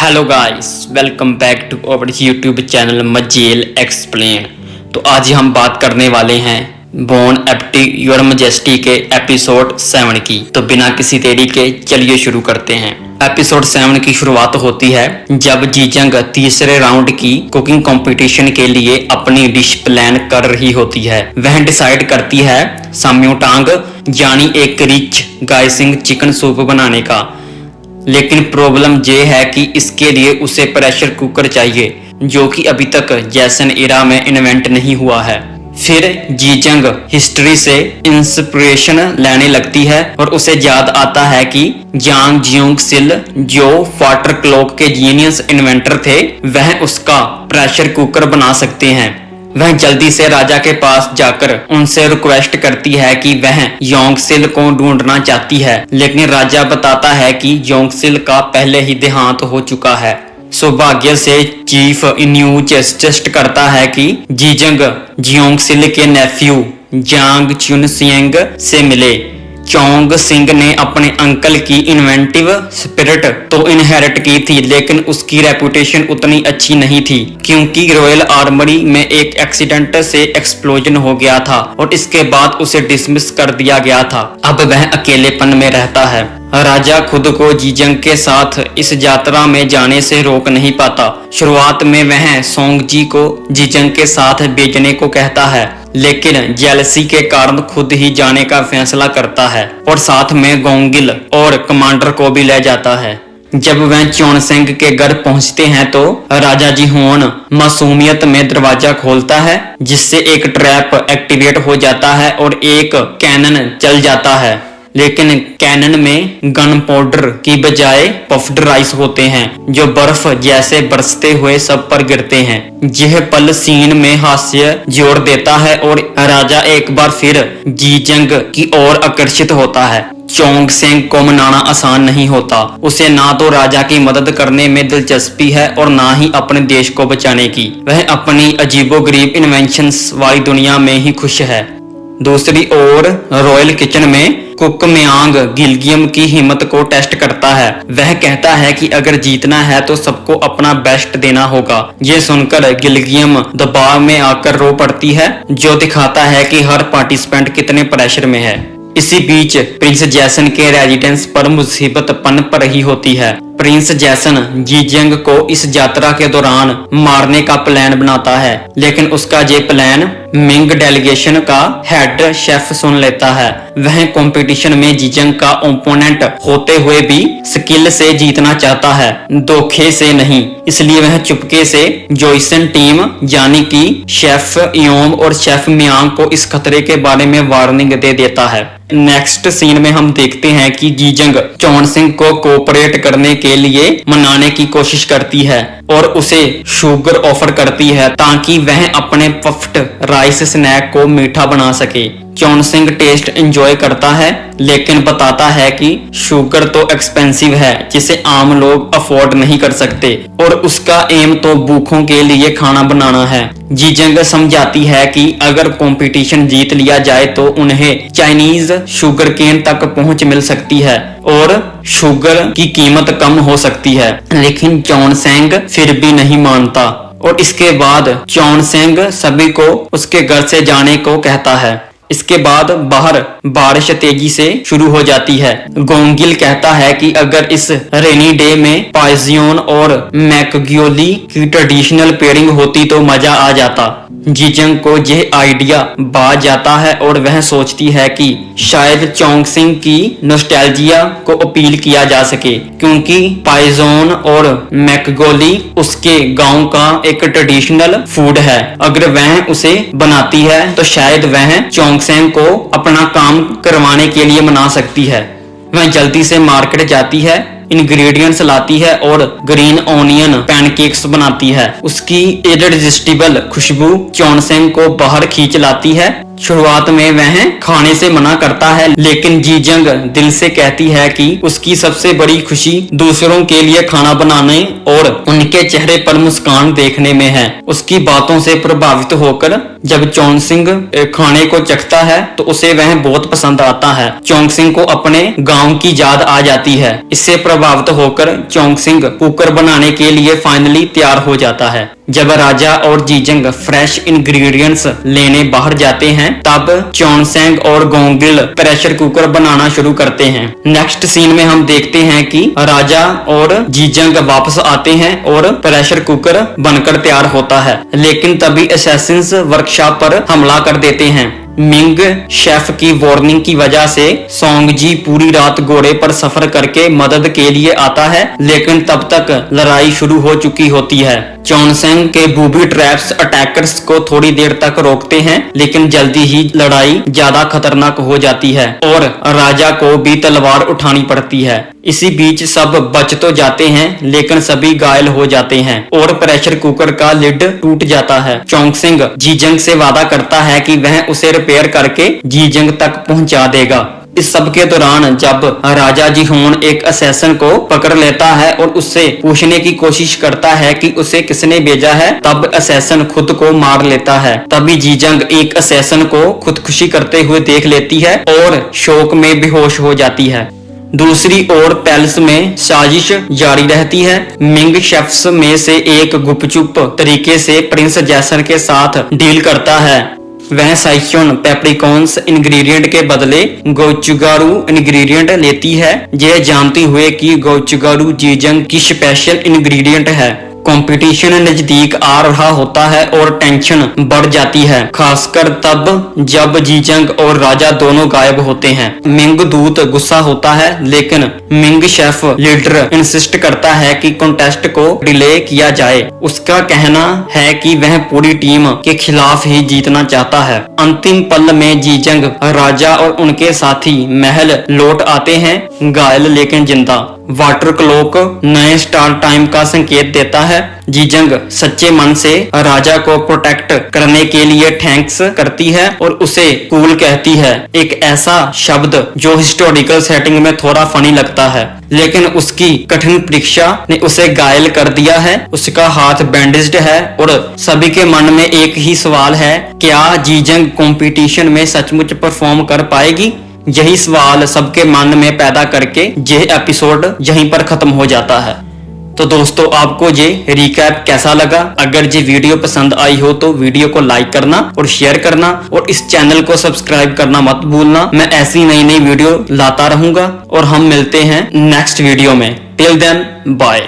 Hello guys, welcome back to our YouTube channel मजेल explain. तो आज हम बात करने वाले हैं बोर्न एप्टी योर मजेस्टी के एपिसोड 7 की। तो बिना किसी देरी के चलिए शुरू करते हैं। एपिसोड 7 की शुरुआत होती है जब जीजंग तीसरे राउंड की कुकिंग कंपटीशन के लिए अपनी डिश प्लान कर रही होती है। वह डिसाइड करती है साम्योटांग यानी एक रिच गाइसिंग चिकन सूप बनाने का, लेकिन प्रॉब्लम ये है कि इसके लिए उसे प्रेशर कुकर चाहिए जो कि अभी तक जैसन एरा में इन्वेंट नहीं हुआ है। फिर जीजंग हिस्ट्री से इंस्पिरेशन लेने लगती है और उसे याद आता है कि यांग जियोंग सिल जो वाटर क्लॉक के जीनियस इन्वेंटर थे वह उसका प्रेशर कुकर बना सकते हैं। वह जल्दी से राजा के पास जाकर उनसे रिक्वेस्ट करती है कि वह योंगसिल को ढूंढना चाहती है, लेकिन राजा बताता है कि योंगसिल का पहले ही देहांत हो चुका है। सौभाग्य से चीफ इन्यू सजेस्ट करता है कि जीजंग जियोंगसिल के नेफ्यू जांग चुनसिंग से मिले। चोंग सिंह ने अपने अंकल की इन्वेंटिव स्पिरिट तो इनहेरिट की थी, लेकिन उसकी रेपुटेशन उतनी अच्छी नहीं थी क्योंकि रॉयल आर्मरी में एक एक्सीडेंट से एक्सप्लोजन हो गया था और इसके बाद उसे डिसमिस कर दिया गया था। अब वह अकेलेपन में रहता है। राजा खुद को जीजंग के साथ इस यात्रा में जाने से रोक नहीं पाता। शुरुआत में वह सोंगजी को जीजंग के साथ भेजने को कहता है, लेकिन जेलसी के कारण खुद ही जाने का फैसला करता है और साथ में गोंगिल और कमांडर को भी ले जाता है। जब वह चोनसेंग के घर पहुंचते हैं तो राजा जी होन मासूमियत में दरवाजा खोलता है, जिससे एक ट्रैप एक्टिवेट हो जाता है और एक कैनन चल जाता है, लेकिन कैनन में गन पाउडर की बजाय पफ्ड राइस होते हैं जो बर्फ जैसे बरसते हुए सब पर गिरते हैं। यह पल सीन में हास्य जोड़ देता है और राजा एक बार फिर जीजंग की ओर आकर्षित होता है। चोंगसेंग को मनाना आसान नहीं होता। उसे ना तो राजा की मदद करने में दिलचस्पी है और ना ही अपने देश को बचाने की। वह अपनी अजीबोगरीब इन्वेंशंस वाली दुनिया में ही खुश है। दूसरी ओर रॉयल किचन में कुक म्यांग गिलगियम की हिम्मत को टेस्ट करता है। वह कहता है कि अगर जीतना है तो सबको अपना बेस्ट देना होगा। ये सुनकर गिलगियम दबाव में आकर रो पड़ती है, जो दिखाता है कि हर पार्टिसिपेंट कितने प्रेशर में है। इसी बीच प्रिंस जैसन के रेजिडेंस पर मुसीबत पनप रही होती है। प्रिंस जैसन जीजंग को इस यात्रा के दौरान मारने का प्लान बनाता है, लेकिन उसका ये प्लान मिंग डेलीगेशन का हेड शेफ सुन लेता है। वह कंपटीशन में जीजंग का ओपोनेंट होते हुए भी स्किल से जीतना चाहता है, धोखे से नहीं। इसलिए वह चुपके से जोइसन टीम यानी कि शेफ योम और शेफ मियांग को इस खतरे के बारे में वार्निंग दे देता है। नेक्स्ट सीन में हम देखते हैं कि जीजंग चोनसिंग को कोऑपरेट करने के लिए मनाने की कोशिश करती है और उसे शुगर ऑफर करती है ताकि वह अपने पफ्ड राइस स्नैक को मीठा बना सके। चोनसिंग टेस्ट एंजॉय करता है, लेकिन बताता है कि शुगर तो एक्सपेंसिव है जिसे आम लोग अफोर्ड नहीं कर सकते और उसका एम तो भूखों के लिए खाना बनाना है। जीजंग समझाती है कि अगर कंपटीशन जीत लिया जाए तो उन्हें चाइनीज शुगर केन तक पहुंच मिल सकती है और शुगर की कीमत कम हो सकती है, लेकिन चोनसेंग फिर भी नहीं मानता और इसके बाद चोनसेंग सभी को उसके घर से जाने को कहता है। इसके बाद बाहर बारिश तेजी से शुरू हो जाती है। गोंगिल कहता है कि अगर इस रेनी डे में पाइजियोन और मैकग्योली की ट्रेडिशनल पेयरिंग होती तो मजा आ जाता। जीजंग को यह आइडिया बाज जाता है और वह सोचती है कि शायद चोंगसिंग की नॉस्टैल्जिया को अपील किया जा सके, क्योंकि पाइजोन और मैकगोली उसके गांव का एक ट्रेडिशनल फूड है। अगर वह उसे बनाती है तो शायद वह चोंगसेंग को अपना काम करवाने के लिए मना सकती है। वह जल्दी से मार्केट जाती है, इंग्रेडिएंट्स लाती है और ग्रीन ऑनियन पैनकेक्स बनाती है। उसकी इररेजिस्टिबल खुशबू चोनसेंग को बाहर खींच लाती है शुरुआत में वह खाने से मना करता है, लेकिन जीजंग दिल से कहती है कि उसकी सबसे बड़ी खुशी दूसरों के लिए खाना बनाने और उनके चेहरे पर मुस्कान देखने में है। उसकी बातों से प्रभावित होकर जब चोंगसिंग खाने को चखता है तो उसे वह बहुत पसंद आता है। चोंगसिंग को अपने गांव की याद आ जाती है। इससे प्रभावित होकर चोंगसिंग कुकर बनाने के लिए फाइनली तैयार हो जाता है। जब राजा और जीजंग फ्रेश इंग्रेडिएंट्स लेने बाहर जाते हैं तब चोंगसेंग और गोंगिल प्रेशर कुकर बनाना शुरू करते हैं। नेक्स्ट सीन में हम देखते हैं कि राजा और जीजंग वापस आते हैं और प्रेशर कुकर बनकर तैयार होता है, लेकिन तभी असैसिन्स वर्कशॉप पर हमला कर देते हैं। मिंग शेफ की वार्निंग की वजह से सोंगजी पूरी रात घोड़े पर सफर करके मदद के लिए आता है, लेकिन तब तक लड़ाई शुरू हो चुकी होती है। चोंगसेंग के बूबी ट्रैप्स अटैकर्स को थोड़ी देर तक रोकते हैं, लेकिन जल्दी ही लड़ाई ज्यादा खतरनाक हो जाती है और राजा को भी तलवार उठानी पड़ती है। इसी बीच सब बच तो जाते हैं, लेकिन सभी घायल हो जाते हैं और प्रेशर कुकर का लिड टूट जाता है। चोंगसिंग जीजंग से वादा करता है कि वह उसे रिपेयर करके जीजंग तक पहुंचा देगा। इस सब के दौरान जब राजा जीहोन एक असैसन को पकड़ लेता है और उससे पूछने की कोशिश करता है कि उसे किसने भेजा है, तब असैसन खुद को मार लेता है। तभी जीजंग एक असैसन को खुदकुशी करते हुए देख लेती है और शोक में बेहोश हो जाती है। दूसरी ओर पैलेस में साजिश जारी रहती है। मिंग शेफ्स में से एक गुपचुप तरीके से प्रिंस जैसन के साथ डील करता है। वह साइचोन पेप्रिकॉन्स इंग्रेडिएंट के बदले गोचुगारू इंग्रेडिएंट लेती है, यह जानते हुए कि गोचुगारू जीजंग की स्पेशल इंग्रेडिएंट है। कंपटीशन नजदीक आ रहा होता है और टेंशन बढ़ जाती है, खासकर तब जब जीजंग और राजा दोनों गायब होते हैं। मिंग दूत गुस्सा होता है, लेकिन मिंग शेफ लीडर इंसिस्ट करता है कि कॉन्टेस्ट को डिले किया जाए। उसका कहना है कि वह पूरी टीम के खिलाफ ही जीतना चाहता है। अंतिम पल में जीजंग, राजा और उनके साथी महल लौट आते हैं, घायल लेकिन जिंदा। वाटर क्लॉक नए स्टार्ट टाइम का संकेत देता है। जीजंग सच्चे मन से राजा को प्रोटेक्ट करने के लिए थैंक्स करती है और उसे कूल कहती है, एक ऐसा शब्द जो हिस्टोरिकल सेटिंग में थोड़ा फनी लगता है, लेकिन उसकी कठिन परीक्षा ने उसे घायल कर दिया है। उसका हाथ बैंडेज्ड है और सभी के मन में एक ही सवाल है, क्या जीजंग कंपटीशन में सचमुच परफॉर्म कर पाएगी? यही सवाल सबके मन में पैदा करके यह एपिसोड यहीं पर खत्म हो जाता है। तो दोस्तों, आपको ये रिकैप कैसा लगा? अगर ये वीडियो पसंद आई हो तो वीडियो को लाइक करना और शेयर करना और इस चैनल को सब्सक्राइब करना मत भूलना। मैं ऐसी नई नई वीडियो लाता रहूंगा और हम मिलते हैं नेक्स्ट वीडियो में। Till then bye.